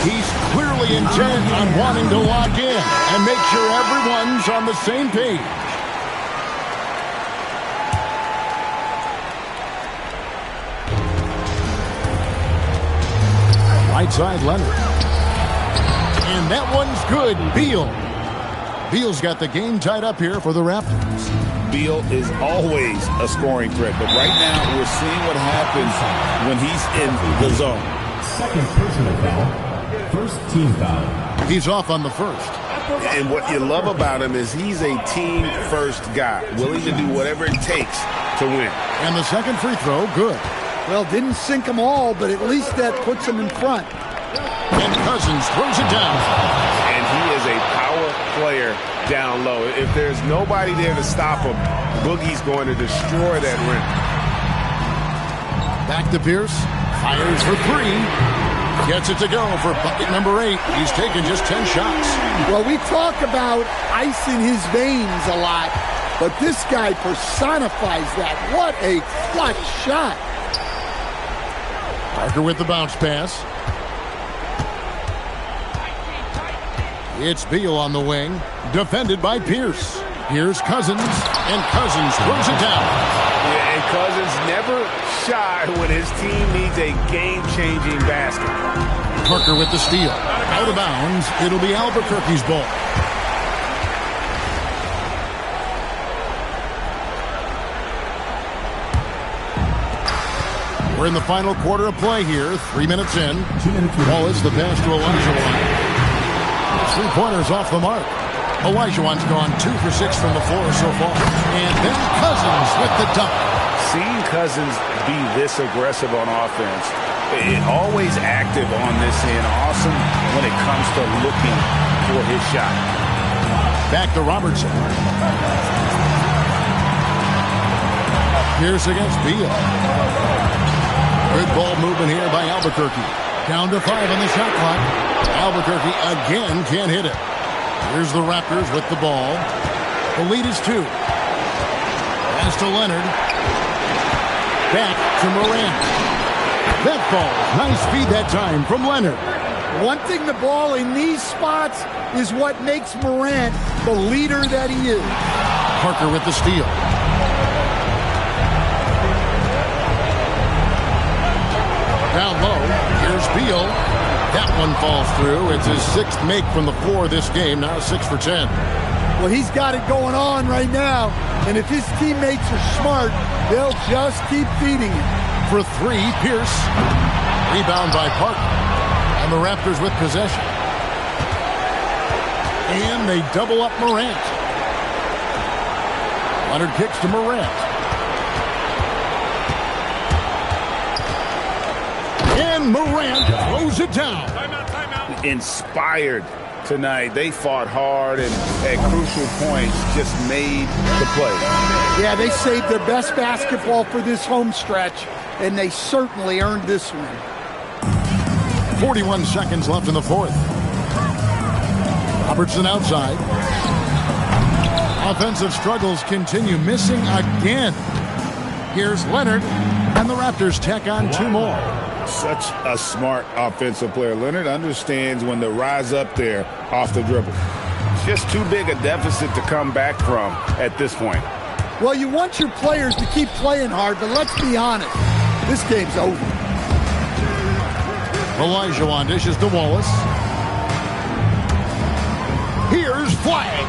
He's clearly intent on wanting to lock in and make sure everyone's on the same page. Right side, Leonard. And that one's good. Beal. Beal's got the game tied up here for the Raptors. Beal is always a scoring threat, but right now we're seeing what happens when he's in the zone. Second personal foul. First team foul. He's off on the first. And what you love about him is he's a team-first guy, willing to do whatever it takes to win. And the second free throw, good. Well, didn't sink them all, but at least that puts them in front. And Cousins throws it down. And he is a power player down low. If there's nobody there to stop him, Boogie's going to destroy that rim. Back to Pierce. Fires for three. Gets it to go for bucket number 8. He's taken just 10 shots. Well, we talk about ice in his veins a lot, but this guy personifies that. What a clutch shot. Parker with the bounce pass. It's Beal on the wing, defended by Pierce. Here's Cousins, and Cousins throws it down. Yeah, and Cousins never shy when his team needs a game-changing basket. Parker with the steal. Out of bounds. It'll be Albuquerque's ball. We're in the final quarter of play here. 3 minutes in. Wallace the pass to Olajuwon. 3-pointers off the mark. Olajuwon's gone 2 for 6 from the floor so far. And then Cousins with the dunk. Seeing Cousins be this aggressive on offense, always active on this end, awesome when it comes to looking for his shot. Back to Robertson. Pierce against Beal. Good ball movement here by Albuquerque. Down to 5 on the shot clock. Albuquerque again can't hit it. Here's the Raptors with the ball. The lead is 2. Pass to Leonard. Back to Morant. That ball. Nice feed that time from Leonard. Wanting the ball in these spots is what makes Morant the leader that he is. Parker with the steal. Down low. Here's Beal. That one falls through. It's his 6th make from the floor this game. Now 6 for 10. Well, he's got it going on right now. And if his teammates are smart, they'll just keep feeding him. For 3, Pierce. Rebound by Parker. And the Raptors with possession. And they double up Morant. Leonard kicks to Morant. And Morant throws it down. Inspired tonight. They fought hard and at crucial points just made the play. Yeah, they saved their best basketball for this home stretch, and they certainly earned this one. 41 seconds left in the fourth. Robertson outside. Offensive struggles continue, missing again. Here's Leonard, and the Raptors tack on 2 more. Such a smart offensive player. Leonard understands when to rise up there off the dribble. Just too big a deficit to come back from at this point. Well, you want your players to keep playing hard, but let's be honest. This game's over. Olajuwon dishes to Wallace. Here's Flag.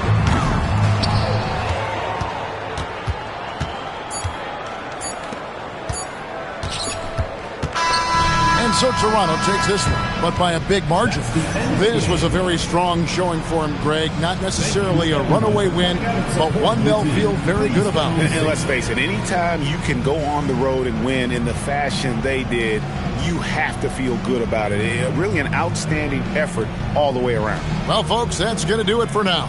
And so Toronto takes this one, but by a big margin. This was a very strong showing for him, Greg. Not necessarily a runaway win, but one they'll feel very good about. And let's face it, anytime you can go on the road and win in the fashion they did, you have to feel good about it. Really an outstanding effort all the way around. Well, folks, that's going to do it for now.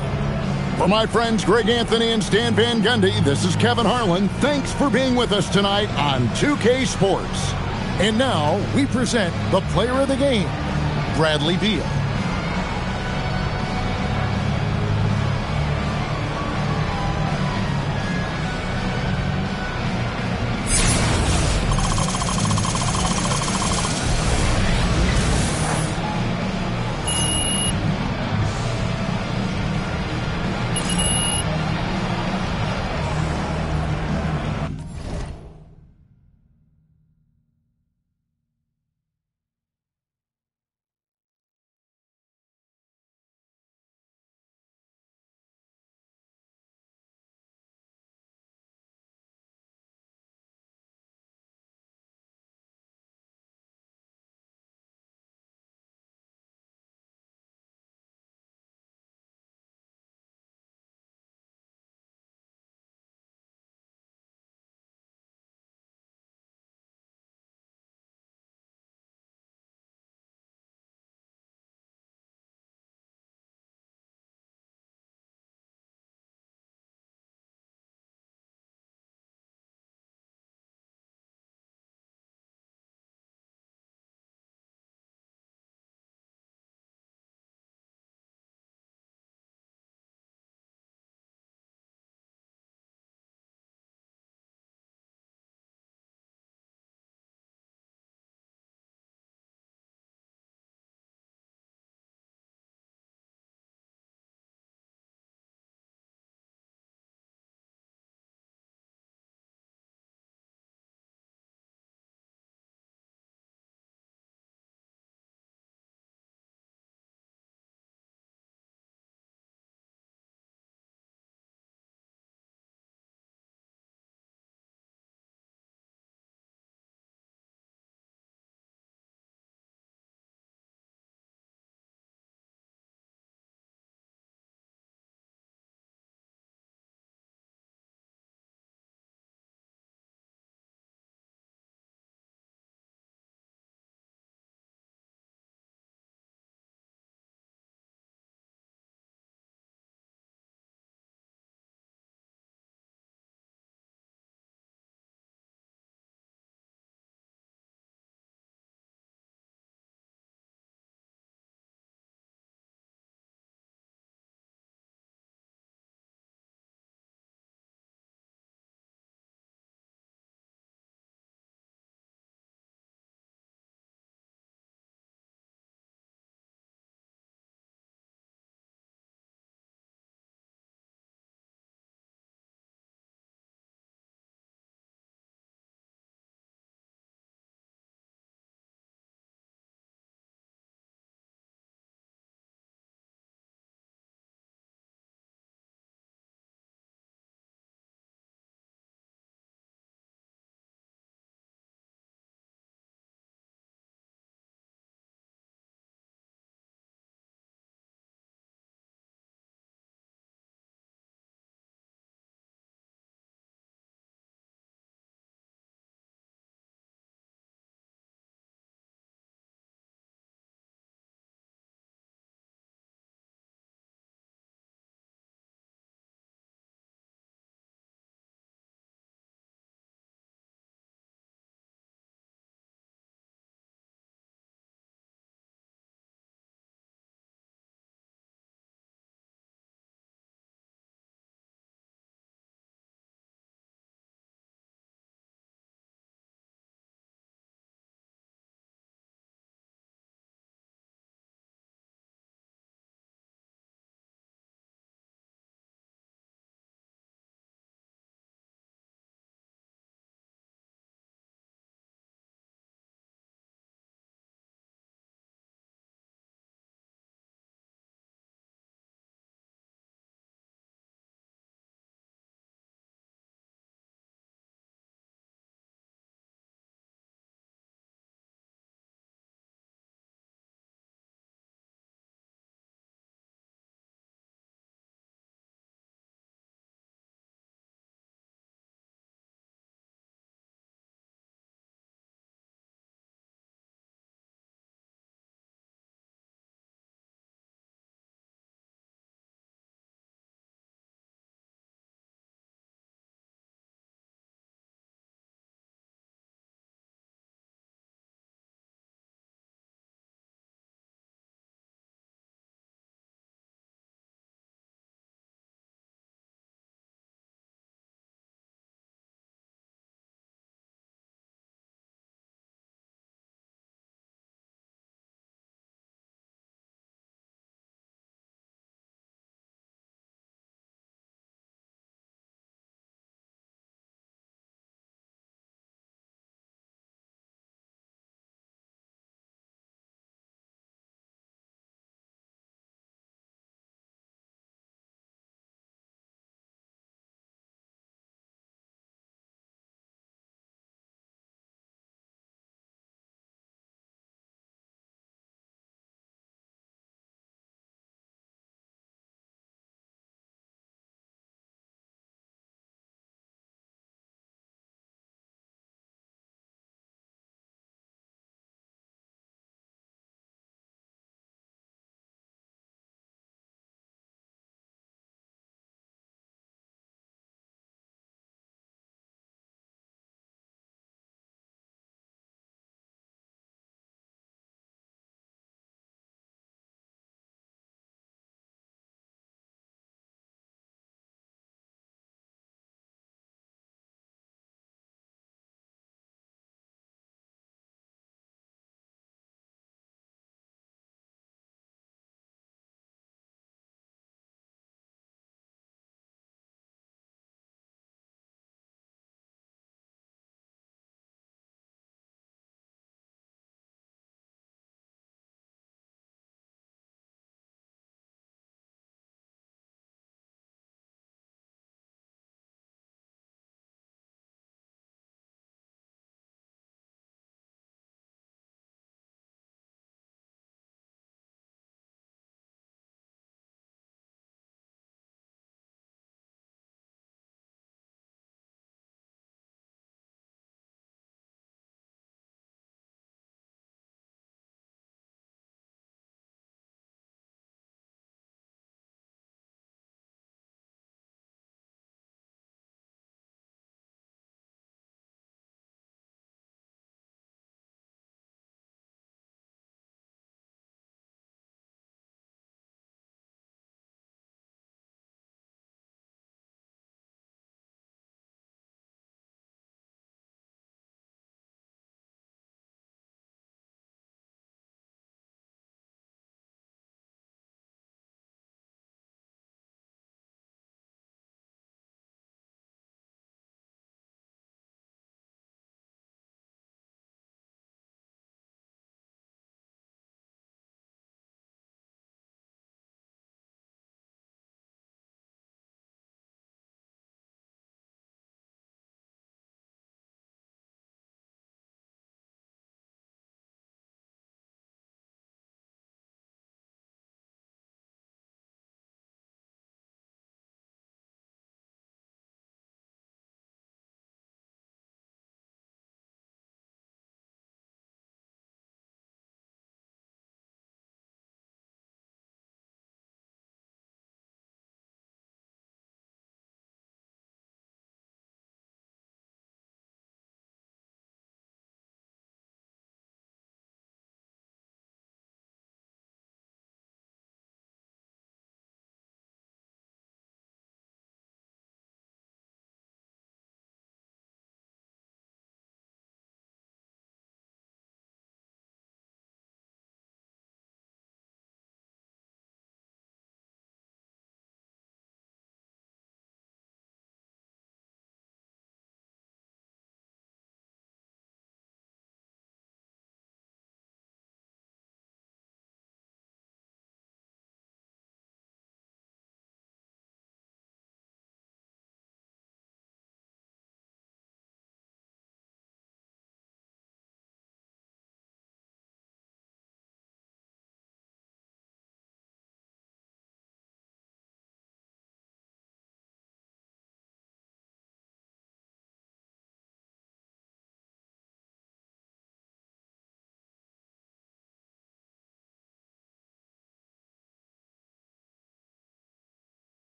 For my friends Greg Anthony and Stan Van Gundy, this is Kevin Harlan. Thanks for being with us tonight on 2K Sports. And now we present the player of the game, Bradley Beal.